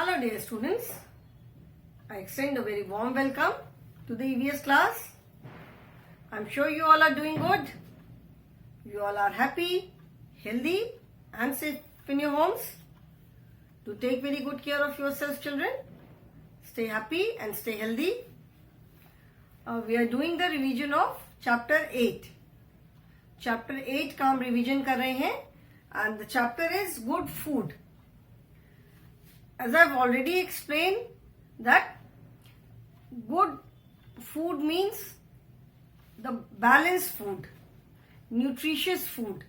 Hello dear students, I extend a very warm welcome to the EVS class. I'm sure you all are doing good. You all are happy, healthy and safe in your homes. Do take very good care of yourselves, children. Stay happy and stay healthy. We are doing the revision of chapter 8. Chapter 8 का हम revision कर रहे हैं and the chapter is good food. As I've already explained that good food means the balanced food, nutritious food,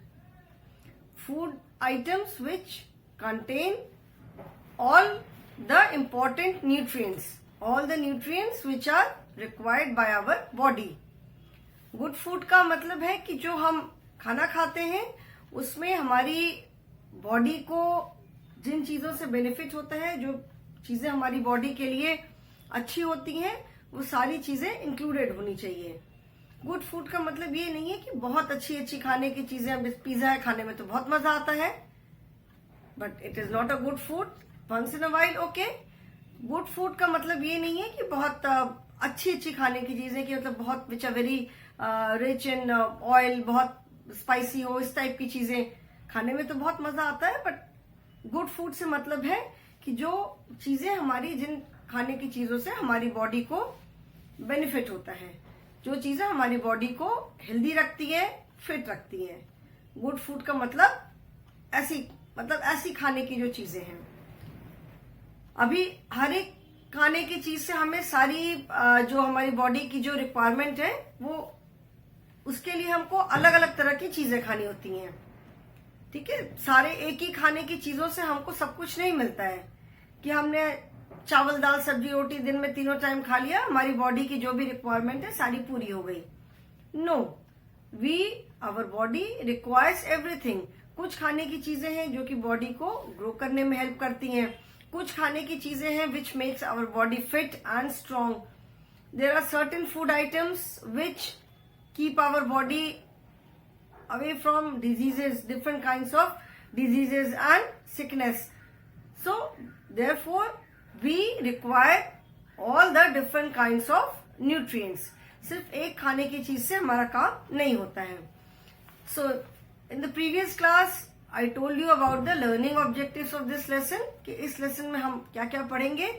food items which contain all the important nutrients, all the nutrients which are required by our body. Good food का मतलब है कि जो हम खाना खाते हैं उसमें हमारी बॉडी को जिन चीजों से बेनिफिट होता है, जो चीजें हमारी बॉडी के लिए अच्छी होती हैं, वो सारी चीजें इंक्लूडेड होनी चाहिए. गुड फूड का मतलब ये नहीं है कि बहुत अच्छी अच्छी खाने की चीजें, पिज्जा है खाने में तो बहुत मजा आता है, but it is not a good food. Once in a while okay. Good food का मतलब ये नहीं है कि बहुत अच्छी अच्छी खाने की चीजें, कि मतलब बहुत which are very rich in oil, बहुत स्पाइसी हो, इस टाइप की चीजें खाने में तो बहुत मजा आता है. बट गुड फूड से मतलब है कि जो चीजें हमारी, जिन खाने की चीजों से हमारी बॉडी को बेनिफिट होता है, जो चीजें हमारी बॉडी को हेल्दी रखती है, फिट रखती है. गुड फूड का मतलब ऐसी खाने की जो चीजें हैं. अभी हर एक खाने की चीज से हमें सारी जो हमारी बॉडी की जो रिक्वायरमेंट है, वो उसके लिए हमको अलग अलग तरह की चीजें खानी होती हैं. ठीक है, सारे एक ही खाने की चीजों से हमको सब कुछ नहीं मिलता है कि हमने चावल दाल सब्जी रोटी दिन में तीनों टाइम खा लिया, हमारी बॉडी की जो भी रिक्वायरमेंट है सारी पूरी हो गई. No, our body requires everything. कुछ खाने की चीजें हैं जो कि बॉडी को ग्रो करने में हेल्प करती हैं. कुछ खाने की चीजें हैं which makes our body fit and strong. There are certain food items which keep our body away from diseases, different kinds of diseases and sickness. So therefore we require all the different kinds of nutrients. सिर्फ एक खाने की चीज से हमारा काम नहीं होता है. So in the previous class I told you about the learning objectives of this lesson, कि इस लेसन में हम क्या क्या पढ़ेंगे.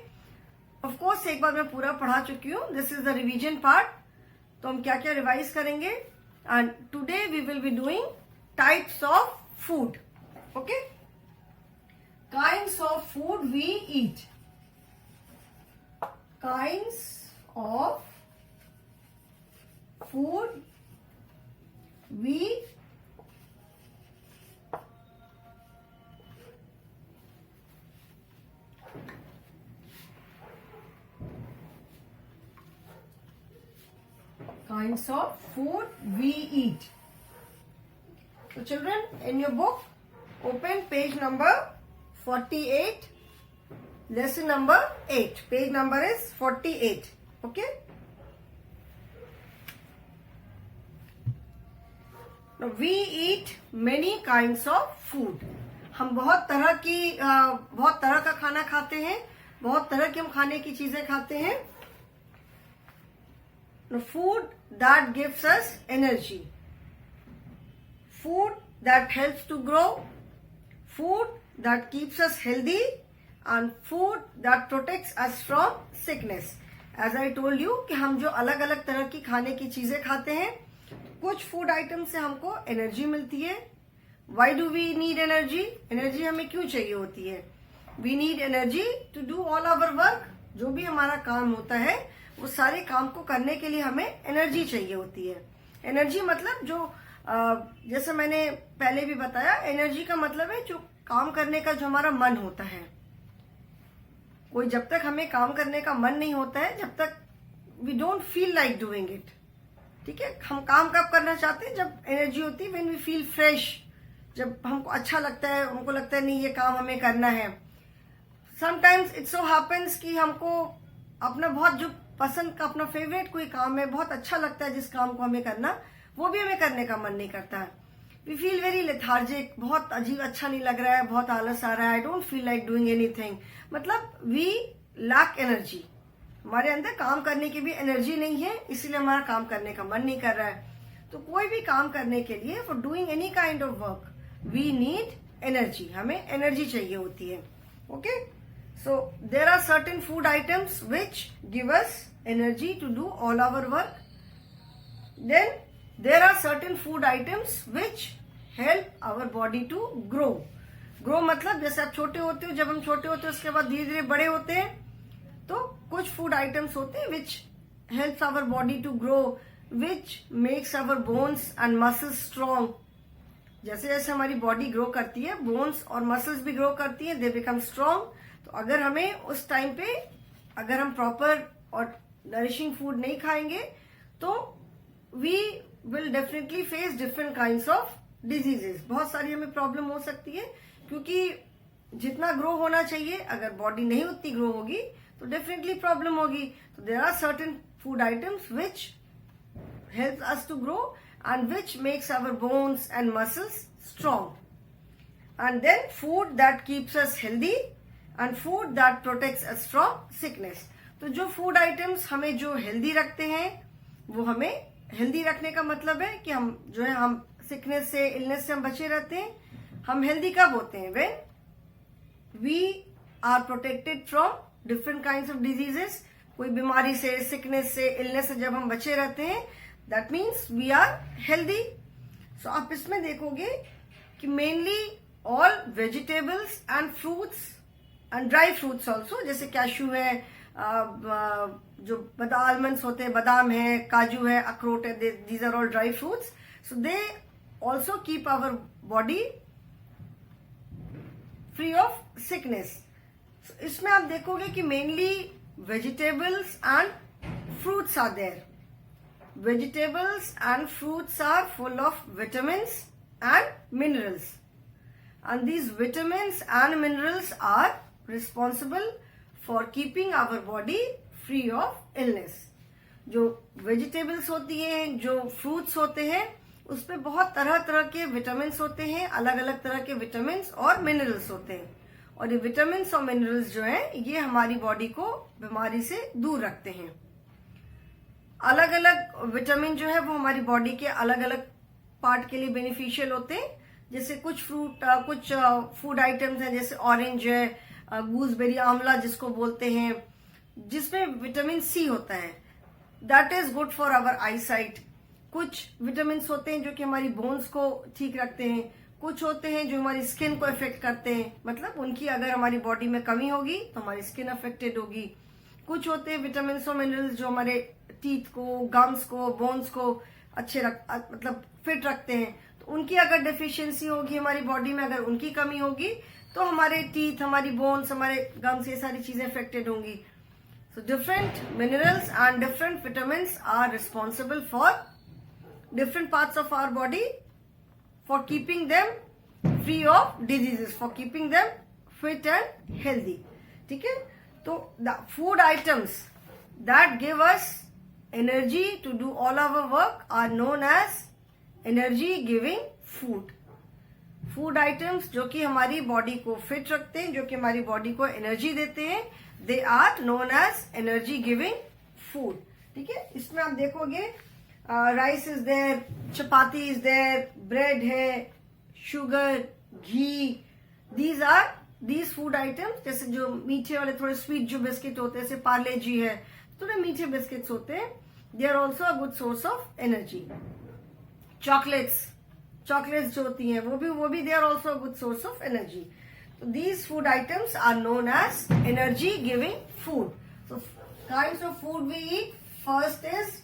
Of course एक बार मैं पूरा पढ़ा चुकी हूँ. This is the revision part. तो हम क्या क्या रिवाइज करेंगे. And today we will be doing types of food. Okay? Kinds of food we eat. Kinds of food we kinds of food we eat. So children, in your book, open page number 48, lesson number 8. Page number is 48. Okay? Now we eat many kinds of food. हम बहुत तरह का खाना खाते हैं, बहुत तरह की हम खाने की चीजें खाते हैं. Now, food that gives us energy, food that helps to grow, food that keeps us healthy, and food that protects us from sickness. As I told you कि हम जो अलग अलग तरह की खाने की चीजें खाते हैं, कुछ फूड आइटम से हमको एनर्जी मिलती है. Why do we need energy? Energy हमें क्यों चाहिए होती है? We need energy to do all our work. जो भी हमारा काम होता है, वो सारे काम को करने के लिए हमें एनर्जी चाहिए होती है. एनर्जी मतलब जो जैसे मैंने पहले भी बताया, एनर्जी का मतलब है जो काम करने का जो हमारा मन होता है. कोई जब तक हमें काम करने का मन नहीं होता है, जब तक we don't feel like doing it. ठीक है, हम काम कब करना चाहते हैं? जब एनर्जी होती है, व्हेन वी फील फ्रेश, जब हमको अच्छा लगता है, हमको लगता है नहीं ये काम हमें करना है. समटाइम्स इट सो हैपेंस कि हमको अपना बहुत जो पसंद का, अपना फेवरेट कोई काम है, बहुत अच्छा लगता है जिस काम को हमें करना, वो भी हमें करने का मन नहीं करता है. वी फील वेरी लेथार्जिक, बहुत अजीब, अच्छा नहीं लग रहा है, बहुत आलस आ रहा है, I don't feel like doing anything, मतलब वी लैक एनर्जी, हमारे अंदर काम करने की भी एनर्जी नहीं है, इसीलिए हमारा काम करने का मन नहीं कर रहा है। तो कोई भी काम करने के लिए, for doing any kind of work we need energy, हमें एनर्जी चाहिए होती है। Okay, so there are certain food items which give us energy to do all our work. Then there are certain food items which help our body to grow. grow मतलब जैसे आप छोटे होते हो, जब हम छोटे होते हैं उसके बाद धीरे धीरे बड़े होते हैं, तो कुछ फूड आइटम्स होते हैं which helps our body to grow, which makes our bones and muscles strong. जैसे जैसे हमारी बॉडी ग्रो करती है, बोन्स और मसल्स भी ग्रो करती है, दे बिकम स्ट्रांग। तो अगर हमें उस टाइम पे अगर हम प्रॉपर और नरिशिंग फूड नहीं खाएंगे तो we will definitely face different kinds of diseases. बहुत सारी हमें प्रॉब्लम हो सकती है, क्योंकि जितना ग्रो होना चाहिए अगर बॉडी नहीं उतनी ग्रो होगी तो डेफिनेटली प्रॉब्लम होगी। तो there are certain food items which help us to grow and which makes our bones and muscles strong. And then food that keeps us healthy and food that protects us from sickness. तो जो food items हमें जो healthy रखते हैं, वो हमें healthy रखने का मतलब है कि हम जो है हम सिकनेस से, इलनेस से हम बचे रहते हैं। हम हेल्दी कब होते हैं? When we are protected from different kinds of diseases. कोई बीमारी से, सिकनेस से, इलनेस से जब हम बचे रहते हैं, that means we are healthy. So आप इसमें देखोगे कि mainly all vegetables and fruits and dry fruits also, जैसे कैशू है, जो आलमंड्स होते हैं, बादाम है, काजू है, अखरोट है, these are all dry fruits. So they also keep our body free of sickness. इसमें आप देखोगे कि mainly vegetables and fruits are there. Vegetables and fruits are full of vitamins and minerals, and these vitamins and minerals are responsible for keeping our body free of illness. जो vegetables होती हैं, जो fruits होते हैं, उसमें बहुत तरह तरह के विटामिन होते हैं, अलग अलग तरह के विटामिन और मिनरल्स होते हैं। और ये विटामिन और मिनरल्स जो हैं, ये हमारी बॉडी को बीमारी से दूर रखते हैं। अलग अलग विटामिन जो है वो हमारी बॉडी के अलग अलग पार्ट के लिए बेनिफिशियल होते हैं। जैसे कुछ फूड आइटम्स हैं, जैसे ऑरेंज है, गूसबेरी, आंवला जिसको बोलते हैं, जिसमें विटामिन सी होता है, that is good for our eyesight. कुछ विटामिन होते हैं जो कि हमारी बोन्स को ठीक रखते हैं, कुछ होते हैं जो हमारी स्किन को इफेक्ट करते हैं, मतलब उनकी अगर हमारी बॉडी में कमी होगी तो हमारी स्किन अफेक्टेड होगी। कुछ होते हैं विटामिन और मिनरल्स जो हमारे टीथ को, गम्स को, बोन्स को अच्छे मतलब फिट रखते हैं। तो उनकी अगर डेफिशिएंसी होगी हमारी बॉडी में, अगर उनकी कमी होगी तो हमारे टीथ, हमारी बोन्स, हमारे गम्स, ये सारी चीजें अफेक्टेड होंगी। So different minerals and different vitamins are responsible for different parts of our body, for keeping them free of diseases, for keeping them fit and healthy. ठीक है, तो the food items that give us energy to do all our work are known as energy giving food. Food items जो कि हमारी body को fit रखते हैं, जो कि हमारी बॉडी को एनर्जी देते हैं, they are known as energy giving food. ठीक है, इसमें आप देखोगे rice is there, chapati is there, bread है, sugar, ghee, these food items. जैसे जो मीठे वाले थोड़े स्वीट जो बिस्किट होते हैं, जैसे पार्ले जी है, थोड़े मीठे बिस्किट्स होते हैं, they are also a good source of energy. Chocolates जो होती हैं वो भी they are also a good source of energy. तो these food items are known as energy giving food. So kinds of food we eat, first is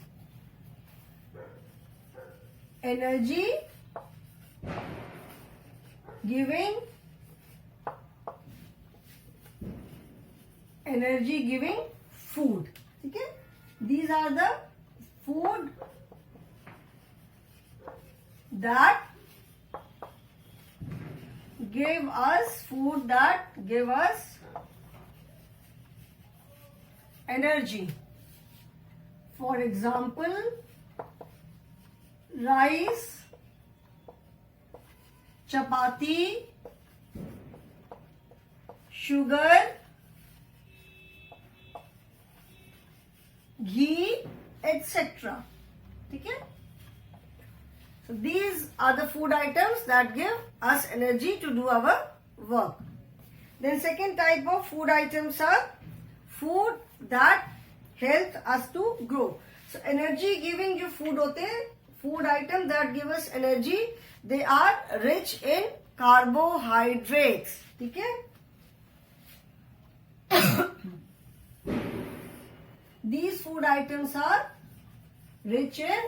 energy giving food. ठीक है, these are the food that give us energy. For example, rice, chapati, sugar, ghee, etc. ठीक है? So these are the food items that give us energy to do our work. Then second type of food items are food that help us to grow. So energy giving जो food होते हैं, food items that give us energy, they are rich in carbohydrates. ठीक है? These food items are rich in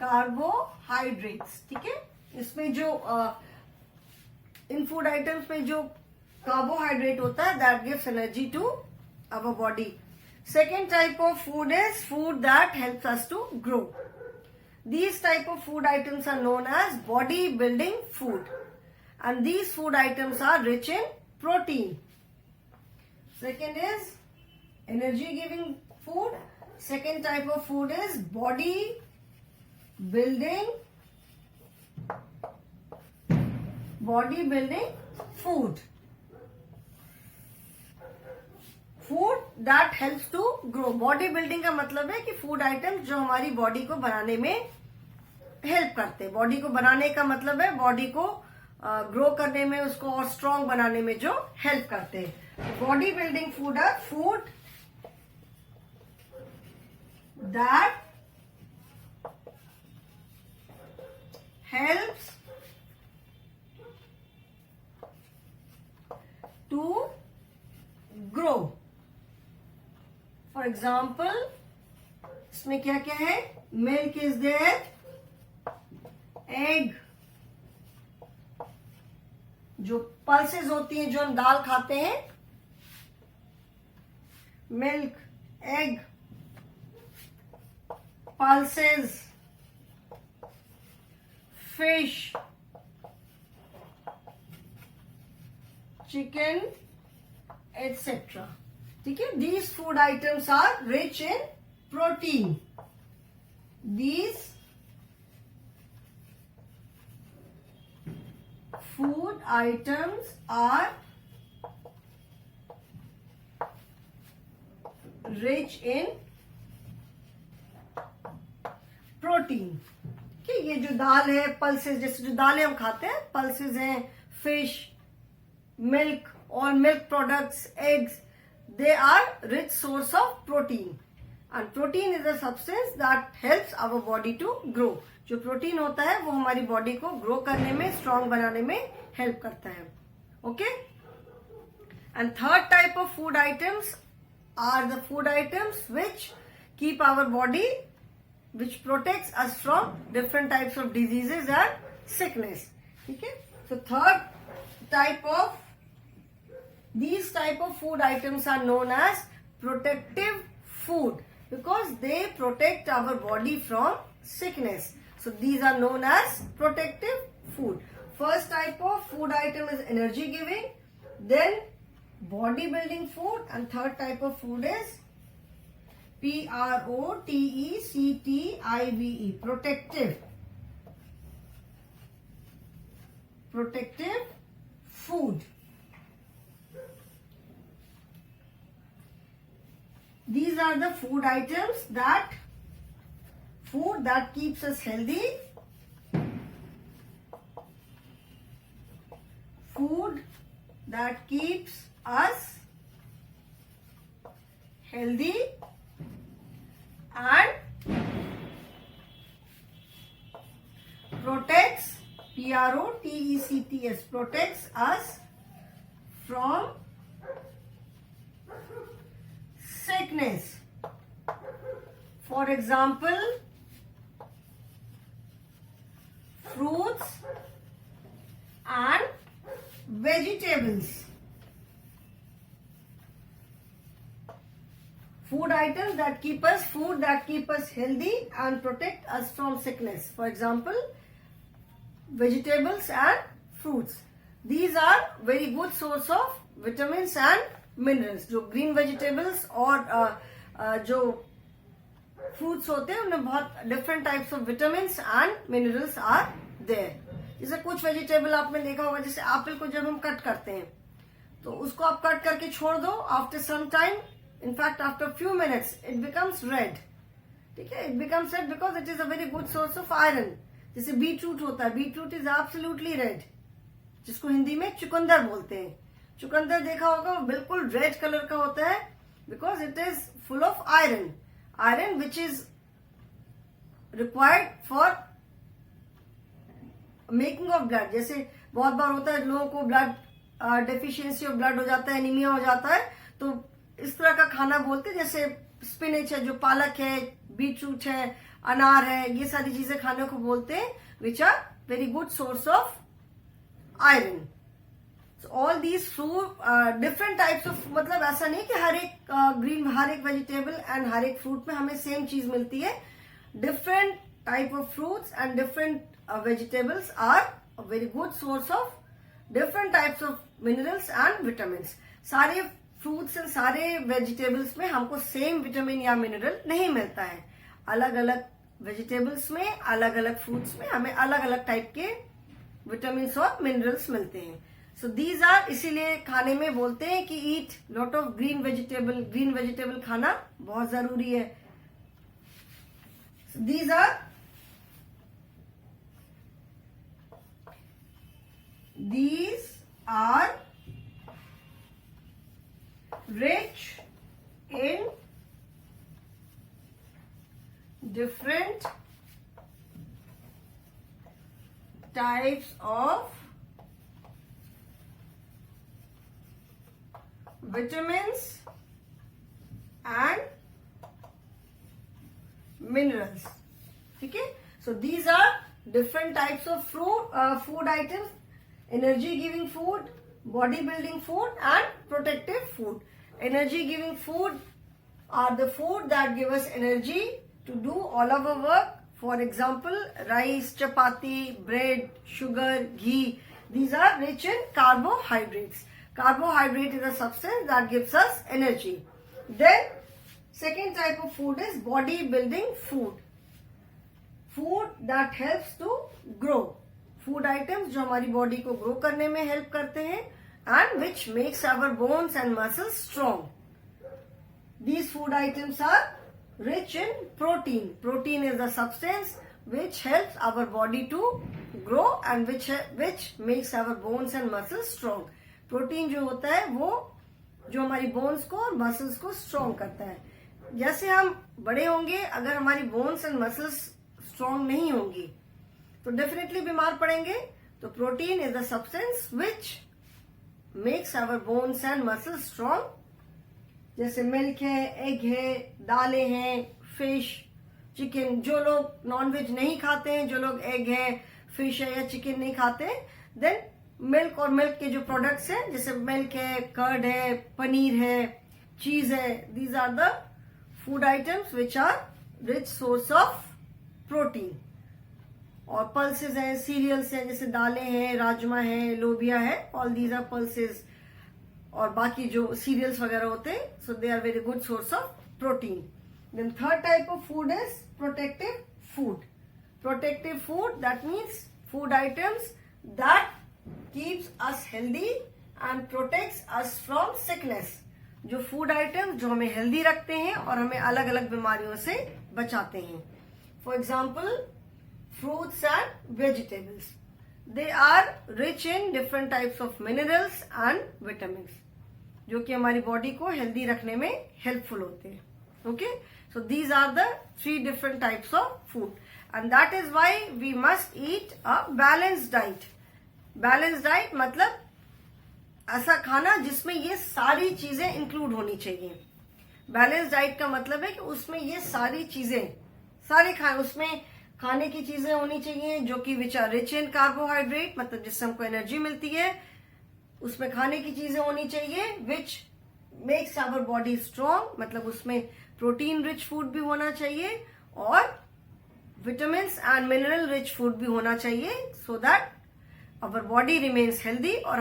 carbohydrates. ठीक है? इसमें जो इन food items में जो कार्बोहाइड्रेट होता है, that gives energy to our body. Second type of food is food that helps us to grow. These type of food items are known as body building food, and these food items are rich in protein. Second is energy giving food. Second type of food is body building food. Food that helps to grow. Body building का मतलब है कि food items जो हमारी body को बनाने में help करते हैं. बॉडी को बनाने का मतलब है बॉडी को ग्रो करने में, उसको और स्ट्रांग बनाने में जो हेल्प करते हैं. Body building food are food that helps to grow. For example इसमें क्या क्या है? मिल्क इज देयर, एग, जो पल्सेस होती हैं जो हम दाल खाते हैं, milk, egg, pulses, fish, chicken, etc. ठीक है? These food items are rich in protein. These food items are rich in protein. कि ये जो दाल है, पल्सेस, जैसे जो दालें हम खाते हैं, पल्सेस हैं, फिश, मिल्क और milk products, eggs, they are rich source of protein, and protein is a substance that helps our body to grow. जो प्रोटीन होता है वो हमारी बॉडी को ग्रो करने में, स्ट्रांग बनाने में हेल्प करता है. Okay? And third type of food items are the food items which keep our body, which protects us from different types of diseases and sickness. ठीक है? So third type of these type of food items are known as protective food because they protect our body from sickness. So these are known as protective food. First type of food item is energy giving, then body building food, and third type of food is protective. Protective food. These are the food items that keeps us healthy. Food that keeps us healthy and protects, protects, protects us from sickness. For example, fruits and vegetables. Food items that keep us healthy and protect us from sickness. For example, vegetables and fruits. These are very good source of vitamins and minerals. जो green vegetables और जो fruits होते हैं उनमें बहुत different types of vitamins and minerals are there. जैसे कुछ vegetable आपने देखा होगा, जैसे एप्पल को जब हम कट करते हैं तो उसको आप कट करके छोड़ दो, after some time, in fact after few minutes it becomes red. ठीक है, it becomes red because it is a very good source of iron. जैसे बीटरूट होता है, बीटरूट इज एब्सोल्युटली रेड, जिसको हिंदी में चुकंदर बोलते हैं. चुकंदर देखा होगा, वो बिल्कुल रेड कलर का होता है because it is full of iron. Iron which is required for making of blood. जैसे बहुत बार होता है लोगों को ब्लड डेफिशिएंसी ऑफ ब्लड हो जाता है, एनीमिया हो जाता है, तो इस तरह का खाना बोलते हैं. जैसे स्पिनच है, जो पालक है, बीटरूट है, अनार है, ये सारी चीजें खाने को बोलते हैं which are very good source of iron. All these fruit different types of, मतलब ऐसा नहीं कि हर एक ग्रीन हर एक वेजिटेबल एंड हर एक फ्रूट में हमें सेम चीज मिलती है. Different type of fruits and different vegetables are a very good source of different types of minerals and vitamins. सारे fruits and सारे vegetables में हमको same vitamin या mineral नहीं मिलता है. अलग अलग vegetables में, अलग अलग fruits में हमें अलग अलग type के vitamins और minerals मिलते हैं. So these are, इसीलिए खाने में बोलते हैं कि eat lot of green vegetable खाना बहुत जरूरी है. So these are rich in different types of vitamins and minerals. ठीक है, so these are different types of food items. Energy giving food, body building food and protective food. Energy giving food are the food that give us energy to do all of our work. For example, rice, chapati, bread, sugar, ghee. These are rich in carbohydrates. Carbohydrate is a substance that gives us energy. Then second type of food is body building food. Food that helps to grow. Food items जो हमारी body को grow करने में help करते हैं and which makes our bones and muscles strong. These food items are rich in protein. Protein is the substance which helps our body to grow and which makes our bones and muscles strong. Protein जो होता है वो जो हमारी bones को और muscles को strong करता है. जैसे हम बड़े होंगे, अगर हमारी बोन्स एंड मसल्स स्ट्रॉन्ग नहीं होंगी तो डेफिनेटली बीमार पड़ेंगे. तो protein is the substance which makes our bones and muscles strong. जैसे मिल्क है, एग है, दालें हैं, फिश, चिकन. जो लोग नॉनवेज नहीं खाते हैं, जो लोग एग है, फिश है या चिकन नहीं खाते, देन मिल्क और मिल्क के जो प्रोडक्ट्स हैं, जैसे मिल्क है, कर्ड है, पनीर है, चीज है, these are the food items which are rich source of protein. और पल्सेस हैं, सीरियल्स हैं, जैसे दालें हैं, राजमा है, लोबिया है, ऑल दीज आर पल्सेस. और बाकी जो सीरियल्स वगैरह होते हैं, so they are very good source of protein. Then third type of food is protective food. Protective food that means food items that keeps us healthy and protects us from sickness. जो food items जो हमें healthy रखते हैं और हमें अलग अलग बीमारियों से बचाते हैं. For example, fruits and vegetables. They are rich in different types of minerals and vitamins, जो कि हमारी बॉडी को हेल्दी रखने में हेल्पफुल होते हैं. Okay, so these are the three different types of food, and that is why we must eat a balanced diet. Balanced diet मतलब ऐसा खाना जिसमें ये सारी चीजें इंक्लूड होनी चाहिए. बैलेंस डाइट का मतलब है कि उसमें ये सारी चीजें, सारे उसमें खाने की चीजें होनी चाहिए जो कि which are rich in carbohydrate, मतलब जिससे हमको एनर्जी मिलती है. उसमें खाने की चीजें होनी चाहिए which makes our body strong, मतलब उसमें प्रोटीन रिच फूड भी होना चाहिए और vitamins and mineral rich food भी होना चाहिए, so that our body remains healthy और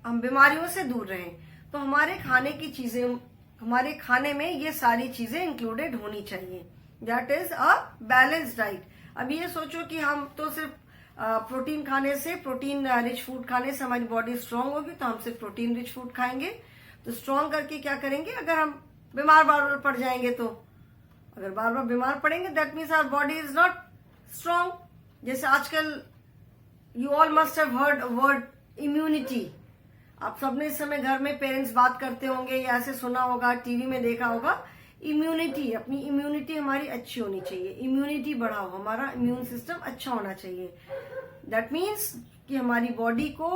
हम बीमारियों से दूर रहें। तो हमारे खाने की चीजें, हमारे खाने में ये सारी चीजें इंक्लूडेड होनी चाहिए। That is a balanced diet. अब ये सोचो कि हम तो सिर्फ प्रोटीन खाने से, प्रोटीन रिच फूड खाने से हमारी बॉडी स्ट्रांग होगी, तो हम सिर्फ प्रोटीन रिच फूड खाएंगे। तो स्ट्रांग करके क्या करेंगे, अगर हम बीमार बार बार पड़ जाएंगे, तो अगर बार बार बीमार पड़ेंगे that means our body is not strong. जैसे आजकल you all must have heard word immunity. आप सबने इस समय घर में पेरेंट्स बात करते होंगे या ऐसे सुना होगा, टीवी में देखा होगा। इम्यूनिटी, अपनी इम्यूनिटी हमारी अच्छी होनी चाहिए, इम्यूनिटी बढ़ाओ, हमारा इम्यून सिस्टम अच्छा होना चाहिए। दैट मीन्स कि हमारी बॉडी को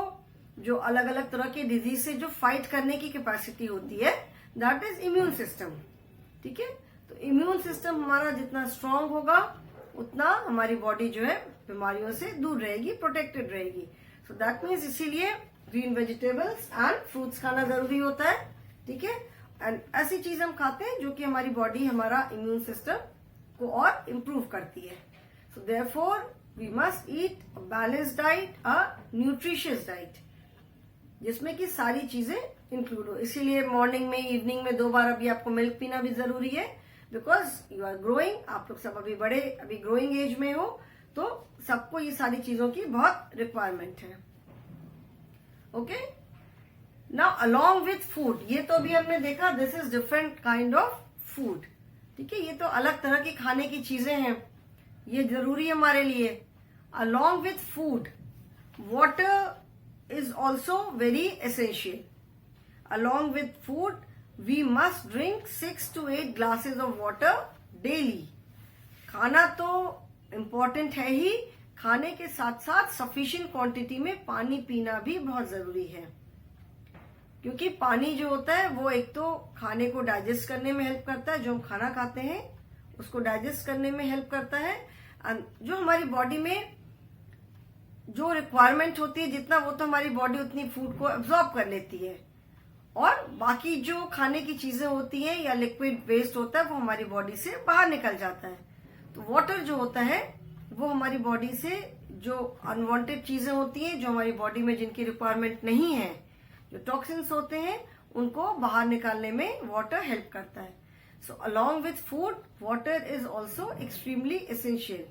जो अलग अलग तरह के डिजीज से जो फाइट करने की कैपेसिटी होती है, दैट इज इम्यून सिस्टम। ठीक है, तो इम्यून सिस्टम हमारा जितना स्ट्रांग होगा उतना हमारी बॉडी जो है बीमारियों से दूर रहेगी, प्रोटेक्टेड रहेगी। सो दैट मीन्स इसीलिए ग्रीन वेजिटेबल्स एंड फ्रूट्स खाना जरूरी होता है। ठीक है, एंड ऐसी चीज हम खाते हैं जो कि हमारी बॉडी, हमारा इम्यून सिस्टम को और इम्प्रूव करती है। So therefore we must eat a balanced diet, a nutritious diet, जिसमें कि सारी चीजें इंक्लूड हो। इसीलिए मॉर्निंग में, इवनिंग में 2 बार अभी आपको मिल्क पीना भी जरूरी है, बिकॉज यू आर ग्रोइंग। आप लोग सब अभी बड़े, अभी ग्रोइंग एज में हो, तो सबको ये सारी चीजों की बहुत रिक्वायरमेंट है। Okay, now along with food, ये तो अभी हमने देखा this is different kind of food. ठीक है, ये तो अलग तरह की खाने की चीजें हैं, ये जरूरी है हमारे लिए। Along with food, water is also very essential. Along with food we must drink 6 to 8 glasses of water daily. खाना तो इम्पोर्टेंट है ही, खाने के साथ साथ सफिशिएंट क्वांटिटी में पानी पीना भी बहुत जरूरी है। क्योंकि पानी जो होता है वो एक तो खाने को डाइजेस्ट करने में हेल्प करता है, जो हम खाना खाते हैं उसको डाइजेस्ट करने में हेल्प करता है। जो हमारी बॉडी में जो रिक्वायरमेंट होती है जितना, वो तो हमारी बॉडी उतनी फूड को एब्जॉर्ब कर लेती है, और बाकी जो खाने की चीजें होती हैं या लिक्विड वेस्ट होता है वो हमारी बॉडी से बाहर निकल जाता है। तो वाटर जो होता है वो हमारी बॉडी से जो अनवांटेड चीजें होती हैं, जो हमारी बॉडी में जिनकी रिक्वायरमेंट नहीं है, जो टॉक्सिन्स होते हैं, उनको बाहर निकालने में वाटर हेल्प करता है। So along with food water is also extremely essential.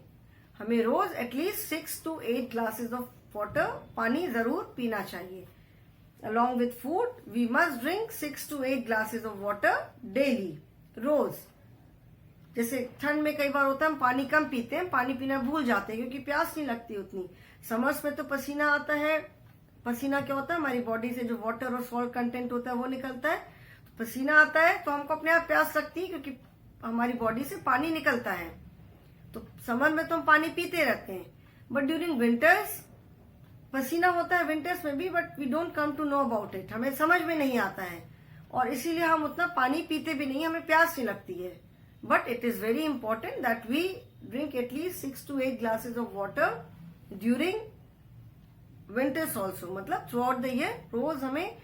हमें रोज at least 6 to 8 glasses of water, पानी जरूर पीना चाहिए। Along with food, we must drink 6 to 8 glasses of water daily, रोज। जैसे ठंड में कई बार होता है हम पानी कम पीते हैं, पानी पीना भूल जाते हैं क्योंकि प्यास नहीं लगती उतनी। समर्स में तो पसीना आता है, पसीना क्या होता है, हमारी बॉडी से जो वाटर और सॉल्ट कंटेंट होता है वो निकलता है। तो पसीना आता है तो हमको अपने आप प्यास लगती है क्योंकि हमारी बॉडी से पानी निकलता है। तो समर में तो हम पानी पीते रहते हैं, बट ड्यूरिंग विंटर्स पसीना होता है विंटर्स में भी, but we don't come to know about it, हमें समझ में नहीं आता है और इसीलिए हम उतना पानी पीते भी नहीं, हमें प्यास नहीं लगती है। But it is very important that we drink at least 6 to 8 glasses of water during winters also, मतलब थ्रू आउट द ईयर रोज हमें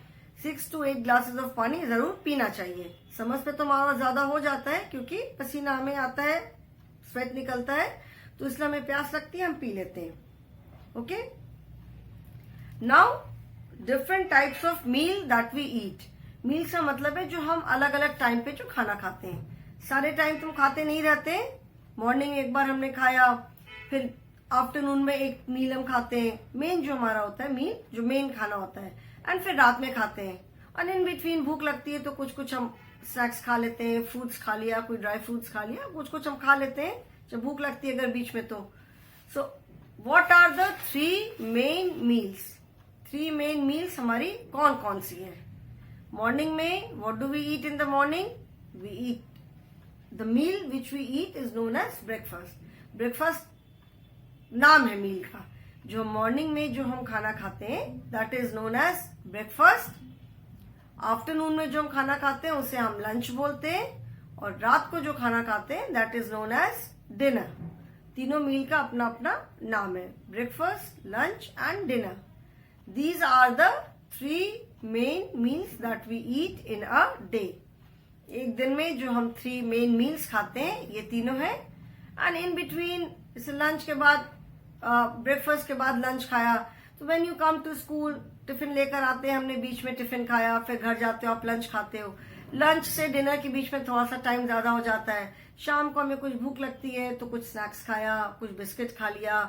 6 to 8 glasses ऑफ पानी जरूर पीना चाहिए। समझ पे तो हमारा ज्यादा हो जाता है क्योंकि पसीना हमें आता है, स्वेट निकलता है, तो इसलिए हमें प्यास लगती है, हम पी लेते हैं। Okay, now different types of meal that we eat. Meal का मतलब है जो हम अलग अलग टाइम पे जो खाना खाते हैं। सारे टाइम तुम खाते नहीं रहते, मॉर्निंग एक बार हमने खाया, फिर आफ्टरनून में एक मील हम खाते हैं, मेन जो हमारा होता है मील, जो मेन खाना होता है, एंड फिर रात में खाते हैं। और इन बिटवीन भूख लगती है तो कुछ कुछ हम स्नैक्स खा लेते हैं, फ्रूट्स खा लिया, कोई ड्राई फ्रूट्स खा लिया, कुछ कुछ हम खा लेते हैं जब भूख लगती है अगर बीच में तो। So what are the 3 main meals? 3 main meals हमारी कौन कौन सी है? मॉर्निंग में what do we eat in the morning? We eat the meal which we eat is known as breakfast. Breakfast नाम है मील का। जो मॉर्निंग में जो हम खाना खाते हैं that is known as breakfast. Afternoon में जो हम खाना खाते हैं उसे हम लंच बोलते हैं, और रात को जो खाना खाते हैं that is known as dinner. तीनों मील का अपना अपना नाम है, breakfast, lunch and dinner. These are the 3 main meals that we eat in a day. एक दिन में जो हम 3 मेन मील्स खाते हैं ये तीनों हैं। एंड इन बिटवीन, जैसे लंच के बाद, ब्रेकफास्ट के बाद लंच खाया तो when you come to school, tiffin लेकर आते हैं, हमने बीच में टिफिन खाया, फिर घर जाते हो आप लंच खाते हो, लंच से डिनर के बीच में थोड़ा सा टाइम ज्यादा हो जाता है, शाम को हमें कुछ भूख लगती है तो कुछ स्नैक्स खाया, कुछ बिस्किट खा लिया,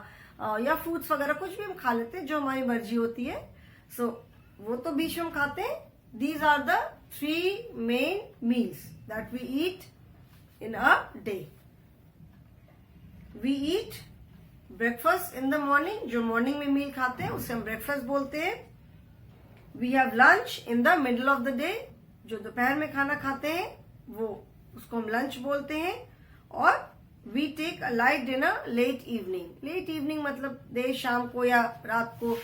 या फ्रूट्स वगैरह कुछ भी हम खा लेते हैं जो हमारी मर्जी होती है। सो वो तो बीच में हम खाते हैं। These are the 3 main meals that we eat in a day. We eat breakfast in the morning, जो मॉर्निंग में मील खाते हैं उसे हम ब्रेकफास्ट बोलते हैं। We have lunch in the middle of the day, जो दोपहर में खाना खाते हैं वो उसको हम लंच बोलते हैं। और we take a light dinner late evening. Late evening मतलब देर शाम को या रात को।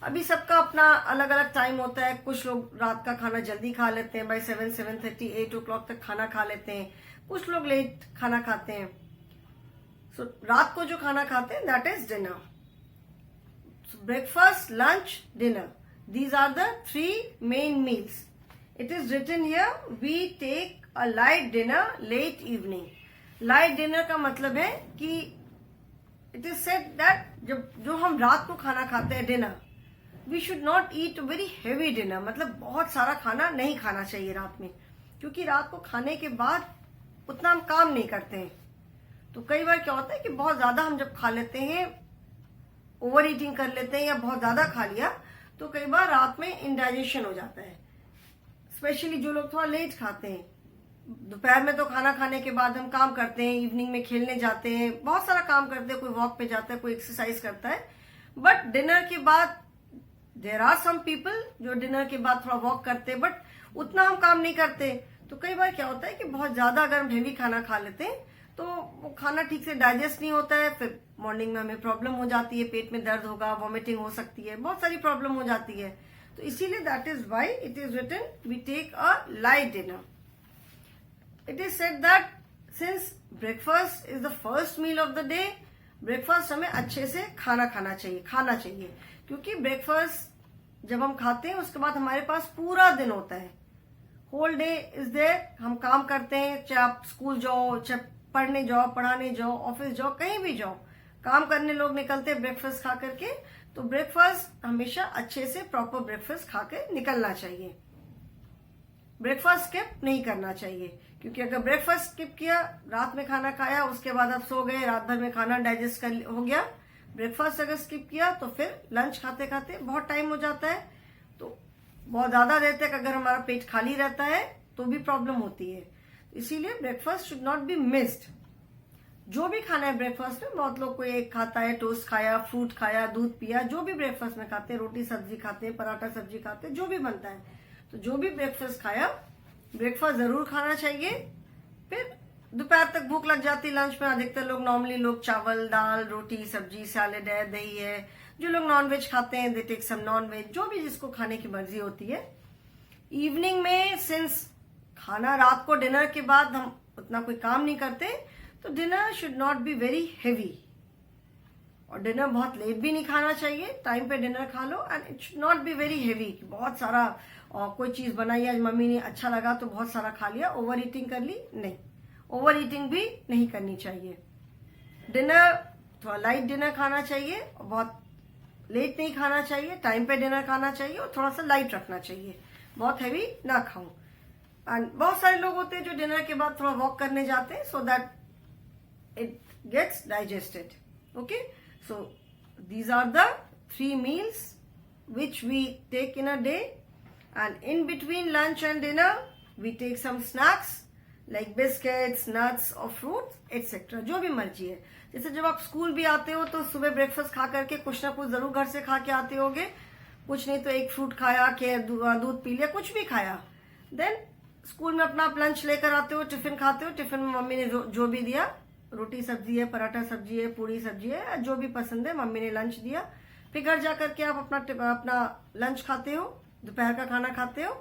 अभी सबका अपना अलग अलग टाइम होता है। कुछ लोग रात का खाना जल्दी खा लेते हैं, बाय 7, 7:30, 8 o'clock तक खाना खा लेते हैं। कुछ लोग लेट खाना खाते हैं। सो रात को जो खाना खाते हैं that is dinner. Breakfast, lunch, dinner, these are the 3 main meals. It is written here, we take a light dinner late evening. Light dinner का मतलब है कि it is said that जो हम रात को खाना खाते हैं dinner, we should not eat a very heavy dinner. मतलब बहुत सारा खाना नहीं खाना चाहिए रात में, क्योंकि रात को खाने के बाद उतना हम काम नहीं करते हैं। तो कई बार क्या होता है कि बहुत ज्यादा हम जब खा लेते हैं, ओवर ईटिंग कर लेते हैं या बहुत ज्यादा खा लिया, तो कई बार रात में इंडाइजेशन हो जाता है। स्पेशली जो लोग थोड़ा लेट खाते हैं। दोपहर में तो खाना खाने के बाद हम काम करते हैं, इवनिंग में खेलने जाते हैं, बहुत सारा काम करते हैं, कोई वॉक पे जाता है, कोई एक्सरसाइज करता है। बट डिनर के बाद देयर आर सम पीपल जो डिनर के बाद थोड़ा वॉक करते हैं, बट उतना हम काम नहीं करते। तो कई बार क्या होता है कि बहुत ज्यादा अगर हम हेवी खाना खा लेते हैं तो वो खाना ठीक से डाइजेस्ट नहीं होता है, फिर मॉर्निंग में हमें प्रॉब्लम हो जाती है, पेट में दर्द होगा, वॉमिटिंग हो सकती है, बहुत सारी प्रॉब्लम हो जाती है। तो इसीलिए that is why it is written we take a light dinner. It is said that since breakfast is the first meal of the day, breakfast हमें अच्छे से खाना चाहिए, क्योंकि ब्रेकफास्ट जब हम खाते हैं उसके बाद हमारे पास पूरा दिन होता है। होल डे इज देयर, हम काम करते हैं, चाहे आप स्कूल जाओ, चाहे पढ़ने जाओ, पढ़ाने जाओ, ऑफिस जाओ, कहीं भी जाओ, काम करने लोग निकलते हैं ब्रेकफास्ट खा करके। तो ब्रेकफास्ट हमेशा अच्छे से प्रॉपर ब्रेकफास्ट खा के निकलना चाहिए। ब्रेकफास्ट स्किप नहीं करना चाहिए, क्योंकि अगर ब्रेकफास्ट स्किप किया, रात में खाना खाया, उसके बाद आप सो गए, रात भर में खाना डाइजेस्ट हो गया, ब्रेकफास्ट अगर स्किप किया तो फिर लंच खाते खाते बहुत टाइम हो जाता है। तो बहुत ज्यादा देर तक अगर हमारा पेट खाली रहता है तो भी प्रॉब्लम होती है। इसीलिए breakfast should not be missed. जो भी खाना है ब्रेकफास्ट में, बहुत लोग कोई एक खाता है, टोस्ट खाया, फ्रूट खाया, दूध पिया, जो भी ब्रेकफास्ट में खाते हैं, रोटी सब्जी खाते हैं, पराठा सब्जी खाते हैं, जो भी बनता है, तो जो भी ब्रेकफास्ट खाया, ब्रेकफास्ट जरूर खाना चाहिए। फिर दोपहर तक भूख लग जाती है। लंच में अधिकतर लोग नॉर्मली लोग चावल, दाल, रोटी, सब्जी, सैलेड है, दही है। जो लोग नॉनवेज खाते हैं दे टेक सम नॉनवेज, जो भी जिसको खाने की मर्जी होती है। इवनिंग में सिंस खाना रात को डिनर के बाद हम उतना कोई काम नहीं करते, तो dinner should not be very heavy. और डिनर बहुत लेट भी नहीं खाना चाहिए, टाइम पे डिनर खा लो। And it should not be very heavy, बहुत सारा कोई चीज बनाई आज मम्मी ने, अच्छा लगा तो बहुत सारा खा लिया, ओवर ईटिंग कर ली, नहीं, ओवर ईटिंग भी नहीं करनी चाहिए। डिनर थोड़ा लाइट डिनर खाना चाहिए, और बहुत लेट नहीं खाना चाहिए, टाइम पे डिनर खाना चाहिए, और थोड़ा सा लाइट रखना चाहिए, बहुत हैवी ना खाऊं। एंड बहुत सारे लोग होते हैं जो डिनर के बाद थोड़ा वॉक करने जाते हैं, so that it gets digested. Okay, so these are the 3 meals which we take in a day, and in between lunch and dinner we take some snacks like biscuits, nuts or fruits etc. जो भी मर्जी है। जैसे जब आप school भी आते हो तो सुबह ब्रेकफास्ट खा करके कुछ ना कुछ जरूर घर से खा के आते होगे, कुछ नहीं तो एक फ्रूट खाया, के दूध पी लिया, कुछ भी खाया। देन स्कूल में अपना आप लंच लेकर आते हो, टिफिन खाते हो, टिफिन में मम्मी ने जो भी दिया, रोटी सब्जी है, पराठा सब्जी है, पूरी सब्जी है, जो भी पसंद है मम्मी ने लंच दिया। फिर घर जाकर के आप अपना लंच खाते हो, दोपहर का खाना खाते हो।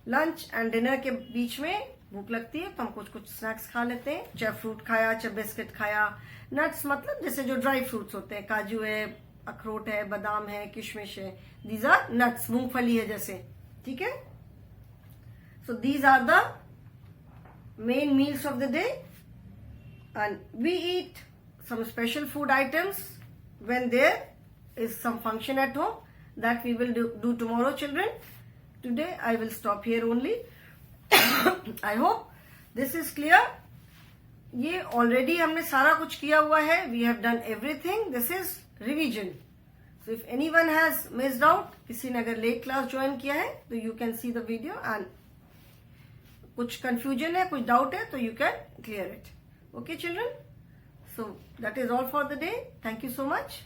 लंच एंड डिनर के बीच में भूख लगती है तो हम कुछ स्नैक्स खा लेते हैं, चाहे फ्रूट खाया, चाहे बिस्किट खाया। नट्स मतलब जैसे जो ड्राई फ्रूट्स होते हैं, काजू है, अखरोट है, बादाम है, किशमिश है, दीज आर नट्स, मूंगफली है जैसे, ठीक है। So these are the main meals of the day, and we eat some special food items when there is some function at home. that we will do tomorrow, children. Today I will stop here only. I hope this is clear. ये already हमने सारा कुछ किया हुआ है. We have done everything. This is revision. So if anyone has missed out, किसी ने अगर late class join किया है, तो you can see the video and कुछ confusion है, कुछ doubt है, तो you can clear it. Okay, children? So that is all for the day. Thank you so much.